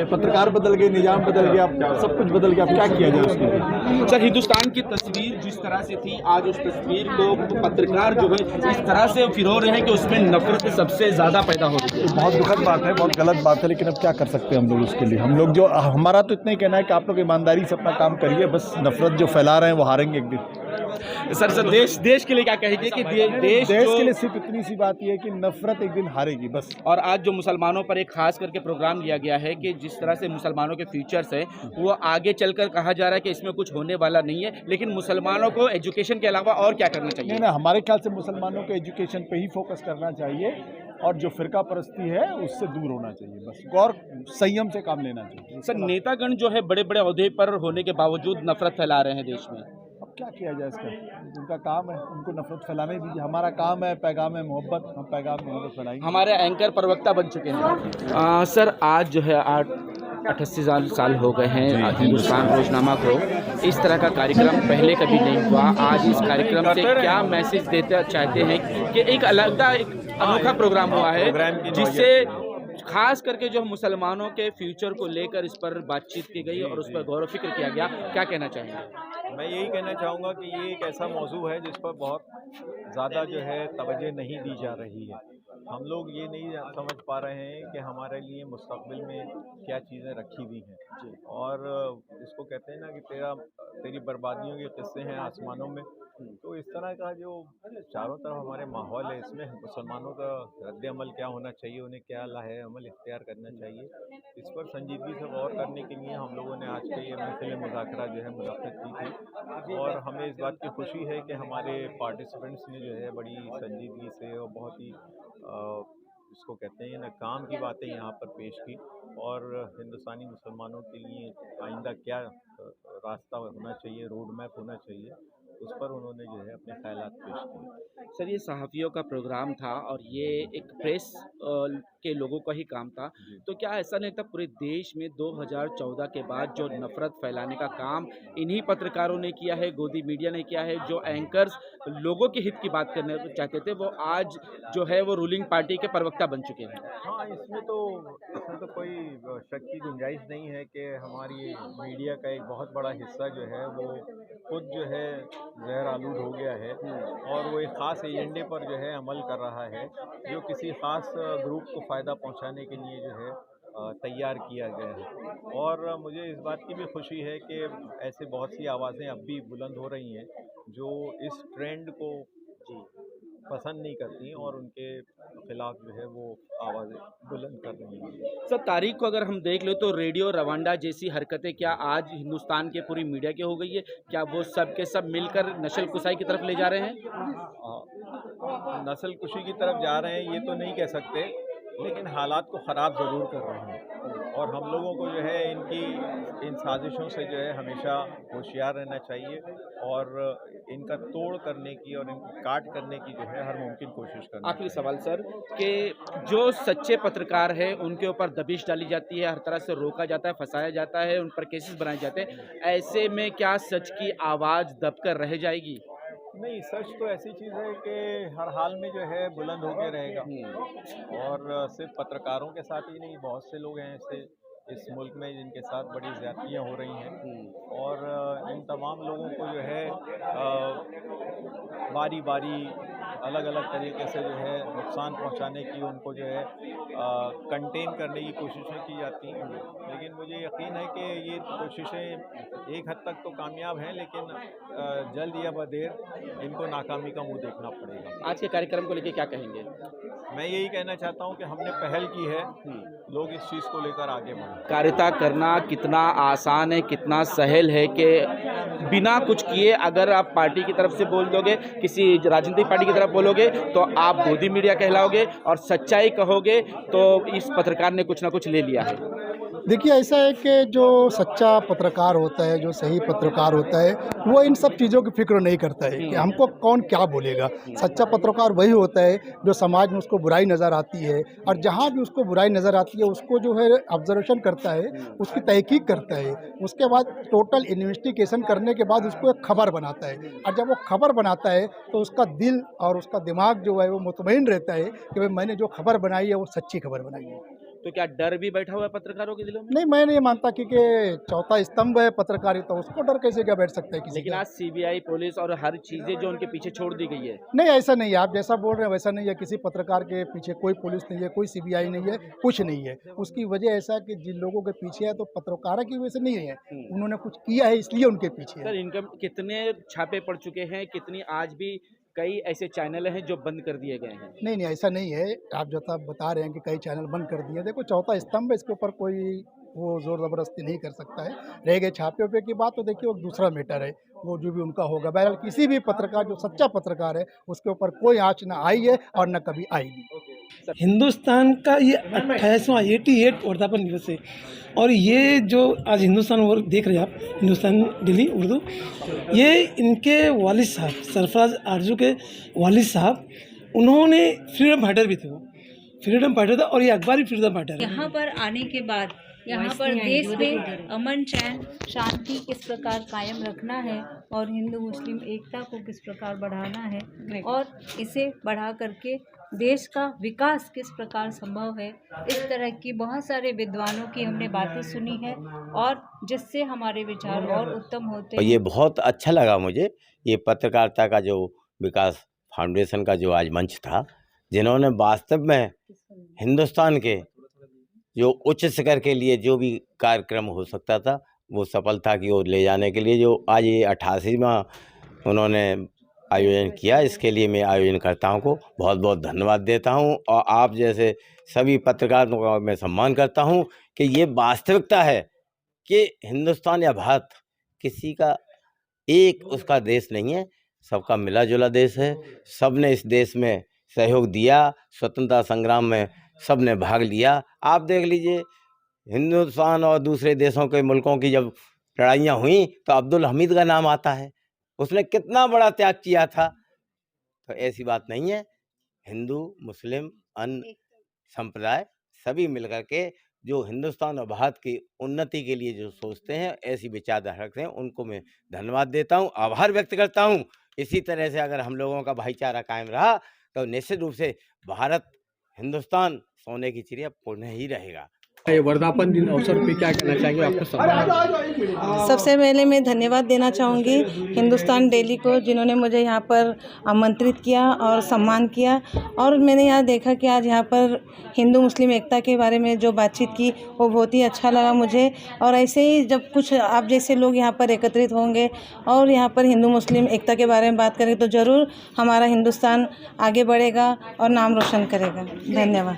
पत्रकार बदल गए, निजाम बदल गया, सब कुछ बदल गया, अब क्या किया जाए उसके लिए? सर, हिंदुस्तान की तस्वीर जिस तरह से थी, आज उस तस्वीर को पत्रकार जो है इस तरह से फिरो रहे हैं कि उसमें नफरत सबसे ज़्यादा पैदा हो रही है। बहुत दुखद बात है, बहुत गलत बात है, लेकिन अब क्या कर सकते हैं हम लोग उसके लिए? हम लोग जो, हमारा तो इतना ही कहना है कि आप लोग ईमानदारी से अपना काम करिए, बस नफरत जो फैला रहे हैं वो हारेंगे एक दिन। सर देश के लिए क्या कहेंगे कि देश के लिए सिर्फ इतनी सी बात ये है कि नफरत एक दिन हारेगी बस। और आज जो मुसलमानों पर एक खास करके प्रोग्राम लिया गया है कि जिस तरह से मुसलमानों के फ्यूचर्स है वो आगे चलकर कहा जा रहा है कि इसमें कुछ होने वाला नहीं है, लेकिन मुसलमानों को एजुकेशन के अलावा और क्या करना चाहिए? नहीं, हमारे ख्याल से मुसलमानों को एजुकेशन पे ही फोकस करना चाहिए और जो फिरका परस्ती है उससे दूर होना चाहिए, बस और संयम से काम लेना चाहिए। सर, नेतागण जो है बड़े बड़े ओहदे पर होने के बावजूद नफरत फैला रहे हैं देश में। अब क्या किया जाए इसका? उनका काम है, उनको नफरत फैलाने दीजिए। हमारा काम है पैगाम मोहब्बत, हम पैगाम मोहब्बत फैलाएंगे। हमारे एंकर प्रवक्ता बन चुके हैं। सर, आज जो है 88 साल हो गए हैं हिंदुस्तान रोजनामा को। इस तरह का कार्यक्रम पहले कभी नहीं हुआ। आज इस कार्यक्रम से क्या मैसेज देना चाहते हैं कि एक अलग एक अनोखा प्रोग्राम हुआ है जिससे खास करके जो मुसलमानों के फ्यूचर को लेकर इस पर बातचीत की गई और उस पर गौर फिक्र किया गया, क्या कहना चाहेंगे? मैं यही कहना चाहूँगा कि ये एक ऐसा मौजू है जिस पर बहुत ज़्यादा जो है तवज्जो नहीं दी जा रही है। हम लोग ये नहीं समझ पा रहे हैं कि हमारे लिए मुस्तक़बिल में क्या चीज़ें रखी हुई हैं, और इसको कहते हैं ना कि तेरी बर्बादियों के किस्से हैं आसमानों में। तो इस तरह का जो चारों तरफ हमारे माहौल है, इसमें मुसलमानों का रद्द अमल क्या होना चाहिए, उन्हें क्या लाहे अमल इख्तियार करना चाहिए, इस पर संजीदगी से गौर करने के लिए हम लोगों ने आज के ये महफिल मुज़ाकरा जो है मुनक़्क़िद की थी। और हमें इस बात की खुशी है कि हमारे पार्टिसिपेंट्स ने जो है बड़ी संजीदगी से और बहुत ही इसको कहते हैं ना काम की बातें यहाँ पर पेश की, और हिंदुस्तानी मुसलमानों के लिए आइंदा क्या रास्ता होना चाहिए, रोड मैप होना चाहिए, उस पर उन्होंने जो है अपने ख़यालात पेश किए। सर, ये सहाफ़ियों का प्रोग्राम था और ये एक प्रेस के लोगों का ही काम था, तो क्या ऐसा नहीं था पूरे देश में 2014 के बाद जो नफ़रत फैलाने का काम इन्हीं पत्रकारों ने किया है, गोदी मीडिया ने किया है, जो एंकर्स लोगों के हित की बात करना चाहते थे वो आज जो है वो रूलिंग पार्टी के प्रवक्ता बन चुके हैं? हाँ, इसमें तो कोई शक की गुंजाइश नहीं है कि हमारी मीडिया का एक बहुत बड़ा हिस्सा जो है वो खुद जो है ज़हर आलूद हो गया है, और वो एक ख़ास एजेंडे पर जो है अमल कर रहा है जो किसी ख़ास ग्रुप को फ़ायदा पहुंचाने के लिए जो है तैयार किया गया है। और मुझे इस बात की भी खुशी है कि ऐसे बहुत सी आवाज़ें अब भी बुलंद हो रही हैं जो इस ट्रेंड को पसंद नहीं करती और उनके खिलाफ जो है वो आवाज़ें बुलंद कर रही हैं। सर, तारीख को अगर हम देख ले तो रेडियो रवांडा जैसी हरकतें क्या आज हिंदुस्तान के पूरी मीडिया की हो गई है? क्या वो सब के सब मिलकर नस्ल कुशाई की तरफ ले जा रहे हैं? नस्ल कुशी की तरफ जा रहे हैं ये तो नहीं कह सकते, लेकिन हालात को ख़राब ज़रूर कर रहे हैं, और हम लोगों को जो है इन साजिशों से जो है हमेशा होशियार रहना चाहिए और इनका तोड़ करने की और इनको काट करने की जो है हर मुमकिन कोशिश करनी। आखिरी सवाल सर, कि जो सच्चे पत्रकार हैं उनके ऊपर दबिश डाली जाती है, हर तरह से रोका जाता है, फंसाया जाता है, उन पर केसेस बनाए जाते हैं, ऐसे में क्या सच की आवाज़ दबकर रह जाएगी? नहीं, सच तो ऐसी चीज़ है कि हर हाल में जो है बुलंद होके रहेगा, और सिर्फ पत्रकारों के साथ ही नहीं, बहुत से लोग हैं ऐसे इस मुल्क में जिनके साथ बड़ी ज़्यादतियाँ हो रही हैं, और इन तमाम लोगों को जो है बारी बारी अलग अलग तरीके से जो है नुकसान पहुंचाने की, उनको जो है कंटेन करने की कोशिशें की जाती हैं। लेकिन मुझे यकीन है कि ये कोशिशें एक हद तक तो कामयाब हैं, लेकिन जल्द या बदेर इनको नाकामी का मुंह देखना पड़ेगा। आज के कार्यक्रम को लेकर क्या कहेंगे? मैं यही कहना चाहता हूं कि हमने पहल की है, लोग इस चीज़ को लेकर आगे बढ़ें। कार्यता करना कितना आसान है, कितना सहल है कि बिना कुछ किए अगर आप पार्टी की तरफ से बोल दोगे, किसी राजनीतिक पार्टी की तरफ बोलोगे तो आप गोदी मीडिया कहलाओगे, और सच्चाई कहोगे तो इस पत्रकार ने कुछ ना कुछ ले लिया है। देखिए, ऐसा है कि जो सच्चा पत्रकार होता है, जो सही पत्रकार होता है, वो इन सब चीज़ों की फिक्र नहीं करता है कि हमको कौन क्या बोलेगा। सच्चा पत्रकार वही होता है जो समाज में उसको बुराई नज़र आती है, और जहाँ भी उसको बुराई नज़र आती है उसको जो है ऑब्जर्वेशन करता है, उसकी तहकीक करता है, उसके बाद टोटल इन्वेस्टिगेशन करने के बाद उसको एक खबर बनाता है, और जब वो खबर बनाता है तो उसका दिल और उसका दिमाग जो है वो मुतमईन रहता है कि भाई मैंने जो खबर बनाई है वो सच्ची खबर बनाई है। तो क्या डर भी बैठा हुआ है पत्रकारों के दिलों में? नहीं, मैं नहीं मानता क्योंकि चौथा स्तंभ है पत्रकारिता, उसको डर कैसे क्या बैठ सकता है किसी लेकिन का। आज सीबीआई पुलिस और हर चीजें जो उनके पीछे छोड़ दी गई है। नहीं, ऐसा नहीं है, आप जैसा बोल रहे हैं वैसा नहीं है। किसी पत्रकार के पीछे कोई पुलिस नहीं है, कोई सीबीआई नहीं है, कुछ नहीं है। उसकी वजह ऐसा कि जिन लोगों के पीछे है तो पत्रकारों की वजह से नहीं है, उन्होंने कुछ किया है इसलिए उनके पीछे है। सर इनकम कितने छापे पड़ चुके हैं, कितनी आज भी कई ऐसे चैनल हैं जो बंद कर दिए गए हैं। नहीं नहीं, ऐसा नहीं है। आप जो बता रहे हैं कि कई चैनल बंद कर दिए, देखो चौथा स्तंभ है, इसके ऊपर कोई वो जोर ज़बरदस्ती नहीं कर सकता है। रह गए छापे उपे की बात, तो देखिए वो दूसरा मैटर है, वो जो भी उनका होगा। बहरहाल किसी भी पत्रकार जो सच्चा पत्रकार है उसके ऊपर कोई आँच ना आई है और न कभी आएगी। हिंदुस्तान का ये 28वां 88 वर्धापन दिवस है और ये जो आज हिंदुस्तान और देख रहे हैं आप, हिंदुस्तान डेली उर्दू, ये इनके वालिद साहब सरफराज आरजू के वालिद साहब, उन्होंने फ्रीडम फाइटर भी थे। वो फ्रीडम फाइटर था और ये अखबार भी फ्रीडम फाइटर है। यहाँ पर आने के बाद यहाँ पर देश में अमन चैन शांति किस प्रकार कायम रखना है और हिंदू मुस्लिम एकता को किस प्रकार बढ़ाना है और इसे बढ़ा करके देश का विकास किस प्रकार संभव है, इस तरह की बहुत सारे विद्वानों की हमने बातें सुनी है और जिससे हमारे विचार और उत्तम होते हैं। ये बहुत अच्छा लगा मुझे, ये पत्रकारिता का जो विकास फाउंडेशन का जो आज मंच था, जिन्होंने वास्तव में हिंदुस्तान के जो उच्च शिखर के लिए जो भी कार्यक्रम हो सकता था वो सफलता की ओर ले जाने के लिए जो आज ये 88वां उन्होंने आयोजन किया, इसके लिए मैं आयोजनकर्ताओं को बहुत बहुत धन्यवाद देता हूं और आप जैसे सभी पत्रकारों का मैं सम्मान करता हूं कि ये वास्तविकता है कि हिंदुस्तान या भारत किसी का एक उसका देश नहीं है, सबका मिला जुला देश है। सब ने इस देश में सहयोग दिया, स्वतंत्रता संग्राम में सब ने भाग लिया। आप देख लीजिए हिंदुस्तान और दूसरे देशों के मुल्कों की जब लड़ाइयाँ हुई तो अब्दुल हमीद का नाम आता है, उसने कितना बड़ा त्याग किया था। तो ऐसी बात नहीं है, हिंदू मुस्लिम अन्य संप्रदाय सभी मिलकर के जो हिंदुस्तान और भारत की उन्नति के लिए जो सोचते हैं, ऐसी विचारधारा रखते हैं, उनको मैं धन्यवाद देता हूं, आभार व्यक्त करता हूं। इसी तरह से अगर हम लोगों का भाईचारा कायम रहा तो निश्चित रूप से भारत हिंदुस्तान सोने की चिड़िया पुनः ही रहेगा। ये वर्धापन दिन अवसर पे क्या कहना चाहेंगे आपका सम्मान? सबसे पहले मैं धन्यवाद देना चाहूँगी हिंदुस्तान डेली को, जिन्होंने मुझे यहाँ पर आमंत्रित किया और सम्मान किया। और मैंने यहाँ देखा कि आज यहाँ पर हिंदू मुस्लिम एकता के बारे में जो बातचीत की वो बहुत ही अच्छा लगा मुझे। और ऐसे ही जब कुछ आप जैसे लोग यहाँ पर एकत्रित होंगे और यहाँ पर हिंदू मुस्लिम एकता के बारे में बात करें तो ज़रूर हमारा हिंदुस्तान आगे बढ़ेगा और नाम रोशन करेगा। धन्यवाद।